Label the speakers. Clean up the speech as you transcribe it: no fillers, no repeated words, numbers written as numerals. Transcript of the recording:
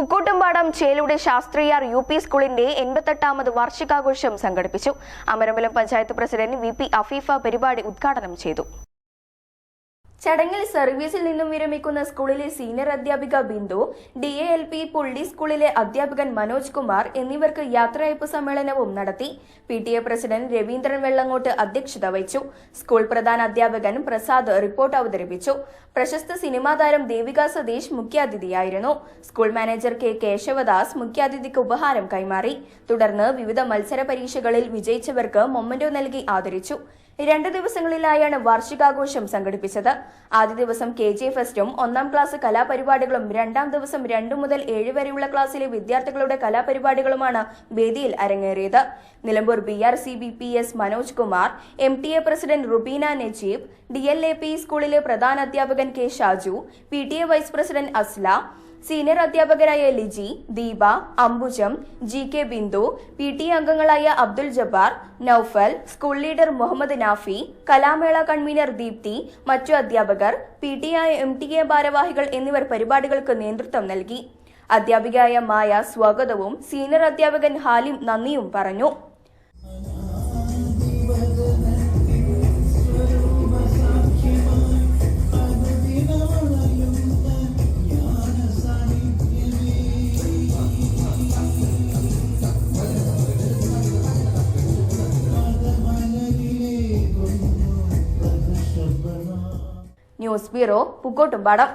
Speaker 1: Pookkottumpadam ചേലൂടെ ശാസ്ത്രീയാർ UP സ്കൂളിന്റെ 88ാമത് വാർഷികാഘോഷം സംഘടിപ്പിച്ചു. Amarambalam panchayat president VP Afeefa പരിപാടി ഉദ്ഘാടനം ചെയ്തു. ചടങ്ങിൽ സർവീസിൽ നിന്നും വിരമിക്കുന്ന സ്കൂളിലെ സീനിയർ അധ്യാപിക ബിന്ദു, DALP പുള്ളി സ്കൂളിലെ അധ്യാപകൻ മനോജ് കുമാർ എന്നിവർക്ക് യാത്രയയപ്പ് സമ്മേളനവും നടത്തി. PTA പ്രസിഡന്റ് രവീന്ദ്രൻ വെള്ളങ്ങോട്ട് അധ്യക്ഷത വഹിച്ചു. സ്കൂൾ പ്രധാന അധ്യാപകൻ പ്രസാദ് റിപ്പോർട്ട് അവതരിപ്പിച്ചു. പ്രശസ്ത സിനിമാ താരം ദേവിക സതീഷ് മുഖ്യാതിഥിയായിരുന്നു. School manager K. കേശവദാസ് മുഖ്യാതിഥിക്ക് ഉപഹാരം കൈമാറി. തുടർന്ന് വിവിധ മത്സര പരീക്ഷകളിൽ വിജയിച്ചവർക്ക് മൊമെന്റോ നൽകി ആദരിച്ചു. 2 ദിവസങ്ങളിലായാണ് വാർഷികാഘോഷം സംഘടിപ്പിച്ചത്. ആദ്യ ദിവസം KG ഫെസ്റ്റും 1ാം ക്ലാസ് കലാപരിപാടികളും, 2ാം ദിവസം 2 മുതൽ 7 വരെയുള്ള ക്ലാസ്സിലെ വിദ്യാർത്ഥികളുടെ കലാപരിപാടികളുമാണ് വേദിയിൽ അരങ്ങേറിയത്. Nilambur BRCBPS Manoj Kumar, MTA president Rubeena Najeeb, DLAP സ്കൂളിലെ പ്രധാന അധ്യാപകൻ K. Shaju, PTA vice president Asla, senior അധ്യാപകരായ ലിജി, ദീപ, അംബുജം, GK ബിന്ദു, PTA അംഗങ്ങളായ അബ്ദുൽ ജബ്ബാർ, നൌഫൽ, സ്കൂൾ ലീഡർ മുഹമ്മദ് നാഫി, കലാമേള കൺവീനർ ദീപ്തി, മറ്റു അധ്യാപകർ, PTA MTA ഭാരവാഹികൾ എന്നിവർ പരിപാടികൾക്ക് നേതൃത്വം നൽകി. അധ്യാപികയായ മായ സ്വാഗതവും സീനിയർ അധ്യാപകൻ ഹാലിം നന്ദിയും പറഞ്ഞു. News bureau, Pookkottumpadam.